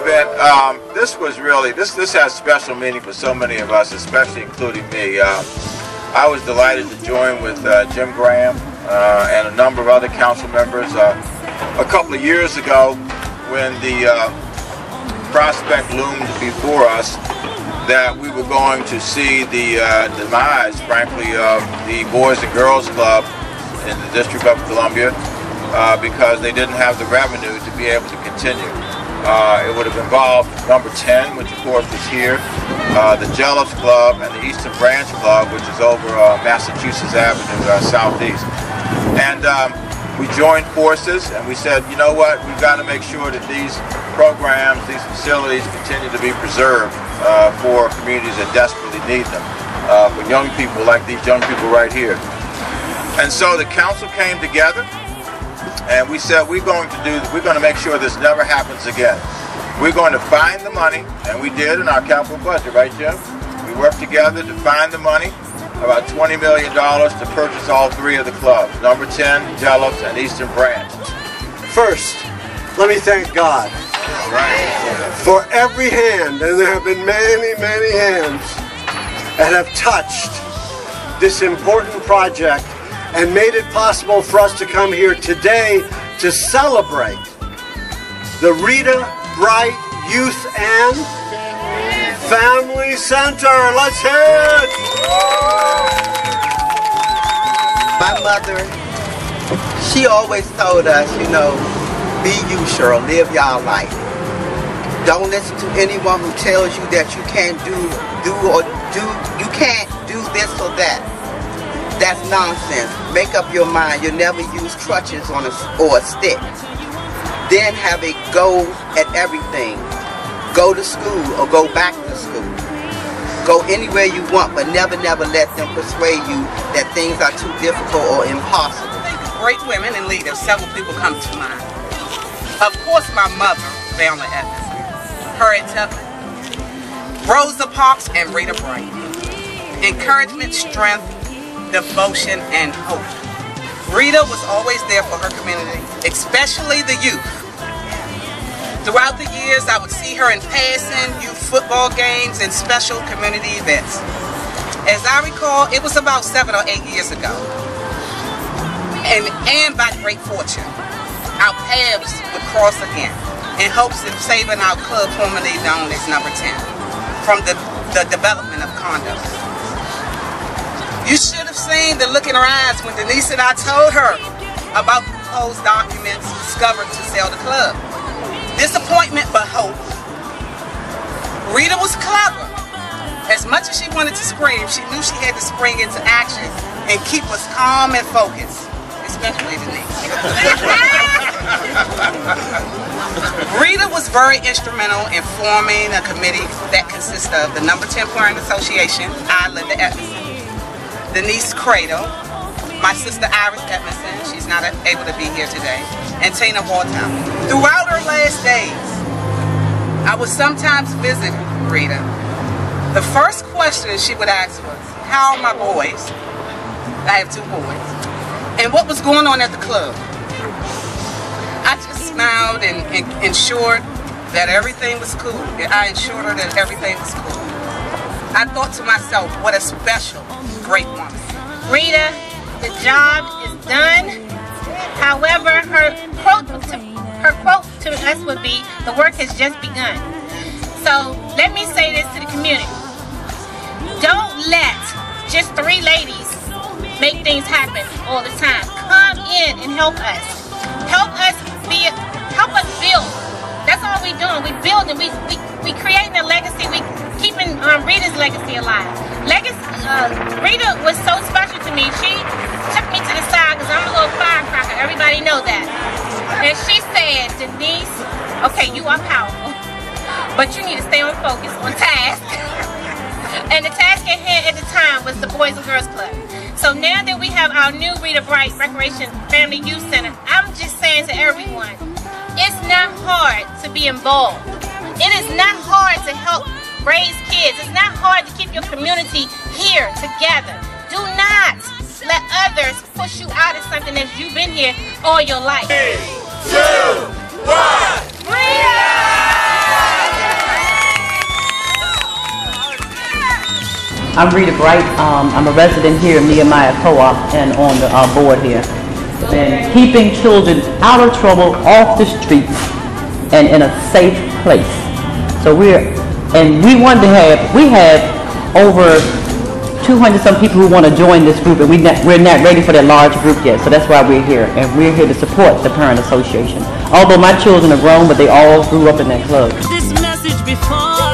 event, this was really, this has special meaning for so many of us, especially including me. I was delighted to join with Jim Graham and a number of other council members a couple of years ago when the prospect loomed before us that we were going to see the demise, frankly, of the Boys and Girls Club in the District of Columbia because they didn't have the revenue to be able to continue. It would have involved number 10, which of course was here, the Jellops Club and the Eastern Branch Club, which is over Massachusetts Avenue Southeast. And we joined forces and we said, you know what, we've got to make sure that these programs, these facilities continue to be preserved for communities that desperately need them, for young people like these young people right here. And so the council came together and we said we're going to make sure this never happens again. We're going to find the money, and we did in our capital budget, right Jim? We worked together to find the money, about $20 million to purchase all three of the clubs, number 10, Jellops, and Eastern Branch. First, let me thank God for every hand, and there have been many, many hands that have touched this important project and made it possible for us to come here today to celebrate the Rita Bright Youth and Family Center. Let's hear it! My mother, she always told us, you know, be you, Cheryl, live your life. Don't listen to anyone who tells you that you can't you can't do this or that. That's nonsense. Make up your mind. You'll never use crutches or a stick. Then have a go at everything. Go to school or go back to school. Go anywhere you want, but never let them persuade you that things are too difficult or impossible. Great women and leaders, several people come to mind. Of course, my mother, Valerie Evans, Harriet Tubman, Rosa Parks, and Rita Bright. Encouragement, strength, devotion, and hope. Rita was always there for her community, especially the youth. Throughout the years, I would see her in passing, youth football games, and special community events. As I recall, it was about 7 or 8 years ago. And by great fortune, our paths would cross again in hopes of saving our club formerly known as Number 10 from the development of condos. You should have seen the look in her eyes when Denise and I told her about the proposed documents discovered to sell the club. Disappointment, but hope. Rita was clever. As much as she wanted to scream, she knew she had to spring into action and keep us calm and focused, especially Denise. Rita was very instrumental in forming a committee that consists of the Number 10 Parent Association, I, Linda Edmondson, Denise Credle, my sister Iris Edmondson, she's not able to be here today, and Tina Waltown. Throughout her last days, I would sometimes visit Rita. The first question she would ask was, how are my boys? I have 2 boys. And what was going on at the club? I just smiled and ensured that everything was cool. I ensured her that everything was cool. I thought to myself, what a special, great woman. Rita, the job is done. However, her quote to us would be, the work has just begun. So let me say this to the community. Don't let just 3 ladies make things happen all the time. Come in and help us. Help us build. That's all we're doing. We're building. We creating a legacy. We keeping Rita's legacy alive. Rita was so special to me. She took me to the side because I'm a little firecracker. Everybody know that. And she said, Denise, okay, you are powerful, but you need to stay on focus, on task. And the task at hand at the time was the Boys and Girls Club. So now that we have our new Rita Bright Recreation Family Youth Center, I'm just saying to everyone, it's not hard to be involved. It is not hard to help raise kids. It's not hard to keep your community here together. Do not let others push you out of something that you've been here all your life. 3, 2, 1, Rita! I'm Rita Bright. I'm a resident here in Nehemiah Co-op and on the board here. And keeping children out of trouble, off the streets, and in a safe place. So we have over 200 some people who want to join this group, and we're not ready for that large group yet. So that's why we're here, and we're here to support the Parent Association. Although my children are grown, but they all grew up in that club. This message before